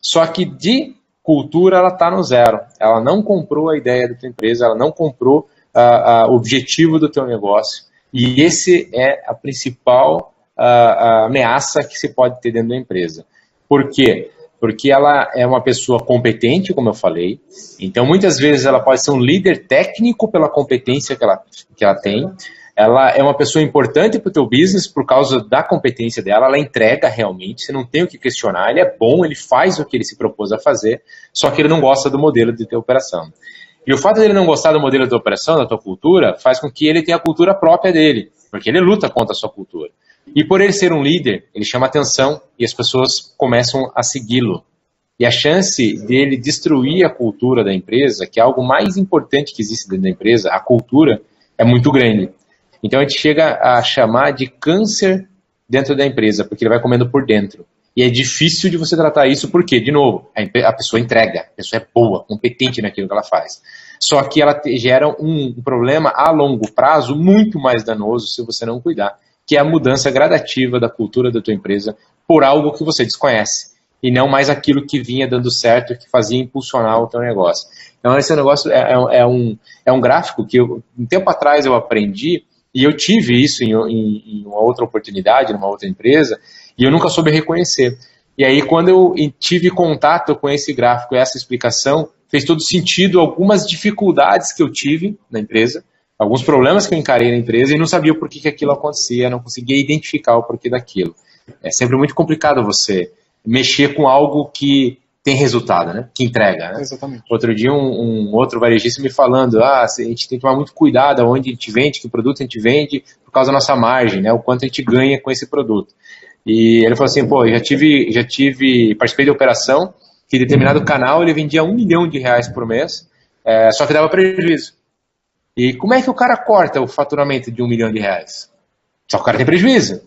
só que de cultura ela está no zero. Ela não comprou a ideia da tua empresa, ela não comprou o objetivo do teu negócio. E esse é a principal ameaça que se pode ter dentro da empresa. Por quê? Porque ela é uma pessoa competente, como eu falei. Então, muitas vezes, ela pode ser um líder técnico pela competência que ela tem. Ela é uma pessoa importante para o teu business por causa da competência dela, ela entrega realmente, você não tem o que questionar, ele é bom, ele faz o que ele se propôs a fazer, só que ele não gosta do modelo de tua operação. E o fato dele não gostar do modelo de tua operação, da tua cultura, faz com que ele tenha a cultura própria dele, porque ele luta contra a sua cultura. E por ele ser um líder, ele chama atenção e as pessoas começam a segui-lo. E a chance dele destruir a cultura da empresa, que é algo mais importante que existe dentro da empresa, a cultura, é muito grande. Então a gente chega a chamar de câncer dentro da empresa, porque ele vai comendo por dentro. E é difícil de você tratar isso, porque, de novo, a pessoa entrega, a pessoa é boa, competente naquilo que ela faz. Só que ela gera um problema a longo prazo muito mais danoso se você não cuidar, que é a mudança gradativa da cultura da tua empresa por algo que você desconhece, e não mais aquilo que vinha dando certo, que fazia impulsionar o teu negócio. Então esse negócio é um gráfico que um tempo atrás eu aprendi, e eu tive isso em uma outra oportunidade, numa outra empresa, e eu nunca soube reconhecer. E aí, quando eu tive contato com esse gráfico, essa explicação, fez todo sentido algumas dificuldades que eu tive na empresa, alguns problemas que eu encarei na empresa, e não sabia o porquê que aquilo acontecia, não conseguia identificar o porquê daquilo. É sempre muito complicado você mexer com algo que tem resultado, né? Que entrega, né? Exatamente. Outro dia um outro varejista me falando, a gente tem que tomar muito cuidado onde a gente vende, que produto a gente vende, por causa da nossa margem, né? O quanto a gente ganha com esse produto. E ele falou assim, pô, eu participei de operação que em determinado canal ele vendia R$1 milhão por mês, só que dava prejuízo. E como é que o cara corta o faturamento de R$1 milhão? Só que o cara tem prejuízo,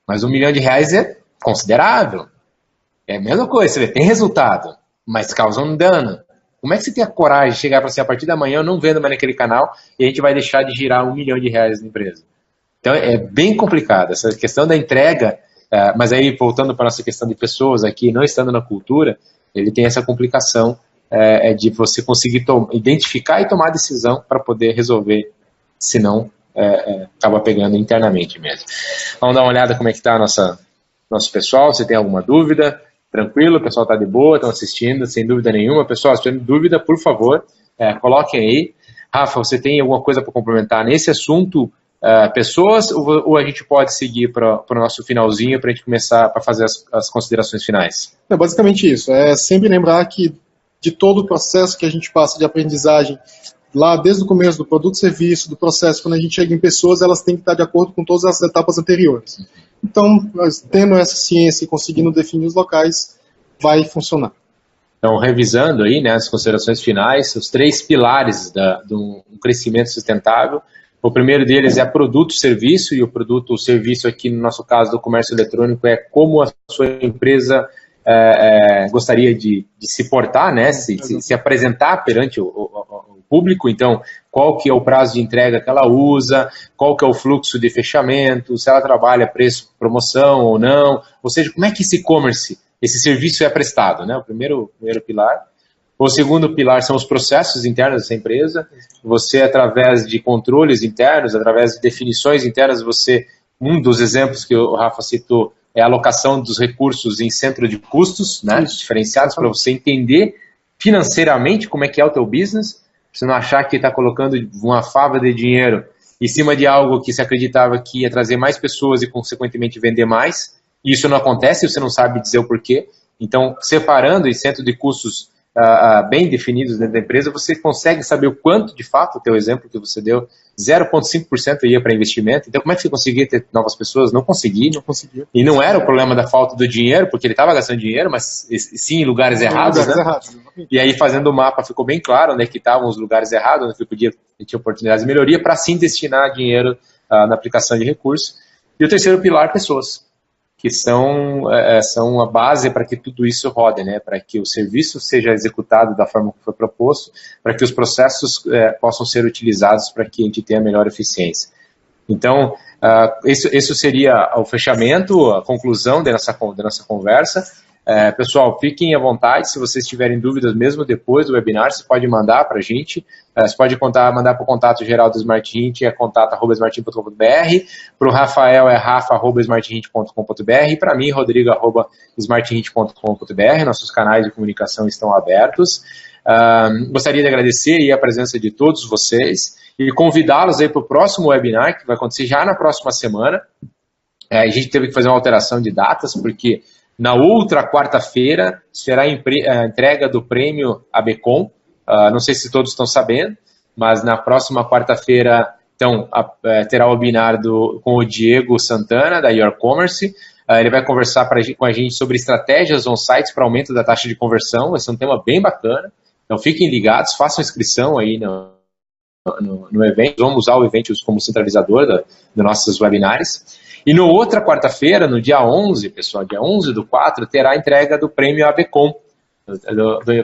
mas R$1 milhão é considerável. É a mesma coisa, você vê, tem resultado, mas causa um dano. Como é que você tem a coragem de chegar para assim, a partir da manhã eu não vendo mais naquele canal e a gente vai deixar de girar R$1 milhão na empresa? Então é bem complicado, essa questão da entrega, mas aí voltando para a nossa questão de pessoas aqui, não estando na cultura, ele tem essa complicação de você conseguir identificar e tomar decisão para poder resolver, senão acaba pegando internamente mesmo. Vamos dar uma olhada como é que está nosso pessoal, se tem alguma dúvida. Tranquilo, o pessoal está de boa, estão assistindo, sem dúvida nenhuma. Pessoal, se tiver dúvida, por favor, coloquem aí. Rafa, você tem alguma coisa para complementar nesse assunto, pessoas, ou a gente pode seguir para o nosso finalzinho para a gente começar a fazer as considerações finais? É basicamente isso. É sempre lembrar que de todo o processo que a gente passa de aprendizagem, lá desde o começo do produto e serviço, do processo, quando a gente chega em pessoas, elas têm que estar de acordo com todas as etapas anteriores. Então, tendo essa ciência e conseguindo definir os locais, vai funcionar. Então, revisando aí, né, as considerações finais, os 3 pilares do crescimento sustentável, O primeiro deles é produto e serviço, e o produto ou serviço aqui, no nosso caso do comércio eletrônico, é como a sua empresa gostaria de se portar, né? Se apresentar perante o público. Então, qual que é o prazo de entrega que ela usa, qual que é o fluxo de fechamento, se ela trabalha preço, promoção ou não, ou seja, como é que esse e-commerce, esse serviço é prestado, né? O primeiro pilar. O segundo pilar são os processos internos dessa empresa. Você, através de controles internos, através de definições internas, um dos exemplos que o Rafa citou é a alocação dos recursos em centro de custos, né, diferenciados, para você entender financeiramente como é que é o teu business, você não achar que está colocando uma fava de dinheiro em cima de algo que se acreditava que ia trazer mais pessoas e, consequentemente, vender mais. E isso não acontece, você não sabe dizer o porquê. Então, separando em centro de custos bem definidos dentro da empresa, você consegue saber o quanto, de fato, o teu exemplo que você deu, 0,5% ia para investimento. Então, como é que você conseguia ter novas pessoas? Não conseguia. E não era o problema da falta do dinheiro, porque ele estava gastando dinheiro, mas sim em lugares errados, né? E aí, fazendo o mapa, ficou bem claro onde é que estavam os lugares errados, onde ele tinha oportunidades de melhoria, para sim destinar dinheiro na aplicação de recursos. E o terceiro pilar, pessoas, que são a base para que tudo isso rode, né? Para que o serviço seja executado da forma que foi proposto, para que os processos possam ser utilizados para que a gente tenha melhor eficiência. Então, isso seria o fechamento, a conclusão da nossa conversa. Pessoal, fiquem à vontade, se vocês tiverem dúvidas mesmo depois do webinar, você pode mandar para a gente, você pode mandar para o contato geral do Smart Hint, é contato@smarthint.com.br, para o Rafael é rafa@smarthint.com.br, e para mim, rodrigo@smarthint.com.br, nossos canais de comunicação estão abertos. Gostaria de agradecer aí a presença de todos vocês e convidá-los aí para o próximo webinar, que vai acontecer já na próxima semana. A gente teve que fazer uma alteração de datas, porque na outra quarta-feira será a entrega do prêmio ABCom. Não sei se todos estão sabendo, mas na próxima quarta-feira então, terá o webinar com o Diego Santana, da Your Commerce. Ele vai conversar com a gente sobre estratégias on-sites para aumento da taxa de conversão. Vai ser um tema bem bacana. Então, fiquem ligados, façam inscrição aí no evento. Vamos usar o evento como centralizador dos nossos webinários. E na outra quarta-feira, no dia 11, pessoal, dia 11/4, terá a entrega do prêmio ABCom,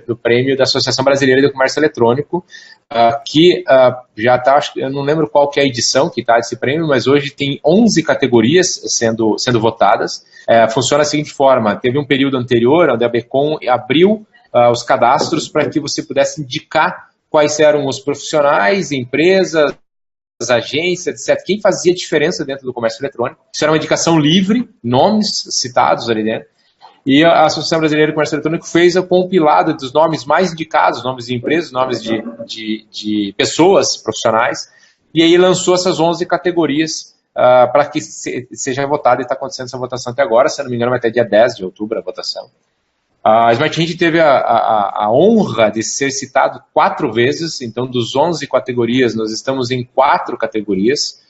do prêmio da Associação Brasileira de Comércio Eletrônico, que já está, eu não lembro qual que é a edição que está desse prêmio, mas hoje tem 11 categorias sendo votadas. Funciona da seguinte forma: teve um período anterior onde a ABCom abriu os cadastros para que você pudesse indicar quais eram os profissionais, empresas, agências, etc. Quem fazia diferença dentro do comércio eletrônico. Isso era uma indicação livre, nomes citados ali dentro. E a Associação Brasileira de Comércio Eletrônico fez o compilado dos nomes mais indicados, nomes de empresas, nomes de pessoas profissionais, e aí lançou essas 11 categorias para que seja votado, e está acontecendo essa votação até agora, se não me engano vai até dia 10 de outubro a votação. A Smart Hint teve a honra de ser citado 4 vezes, então dos 11 categorias, nós estamos em 4 categorias.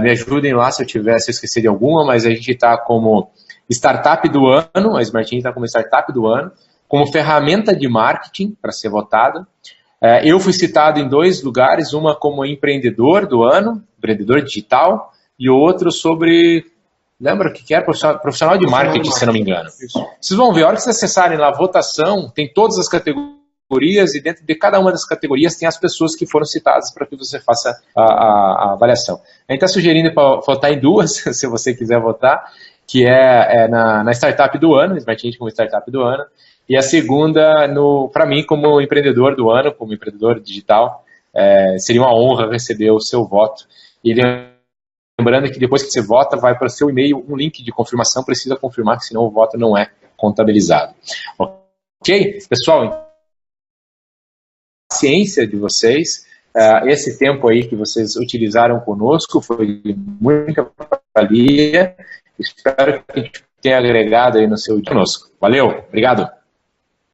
Me ajudem lá se eu esquecer de alguma, mas a gente está como Startup do Ano, a Smart Hint está como Startup do Ano, como ferramenta de marketing para ser votada. Eu fui citado em 2 lugares, uma como Empreendedor do Ano, empreendedor digital, e outro sobre... Lembra o que era? Profissional de marketing, se não me engano. Isso. Vocês vão ver, a hora que vocês acessarem lá a votação, tem todas as categorias e dentro de cada uma das categorias tem as pessoas que foram citadas para que você faça a avaliação. A gente está sugerindo para votar em 2, se você quiser votar, que é na Startup do Ano, Smart Hint como Startup do Ano, e a segunda, para mim, como empreendedor do ano, como empreendedor digital, seria uma honra receber o seu voto. E lembrando que depois que você vota, vai para o seu e-mail um link de confirmação, precisa confirmar, que senão o voto não é contabilizado. Ok? Pessoal, paciência de vocês, esse tempo aí que vocês utilizaram conosco foi muita valia, espero que a gente tenha agregado aí no seu dia conosco. Valeu, obrigado.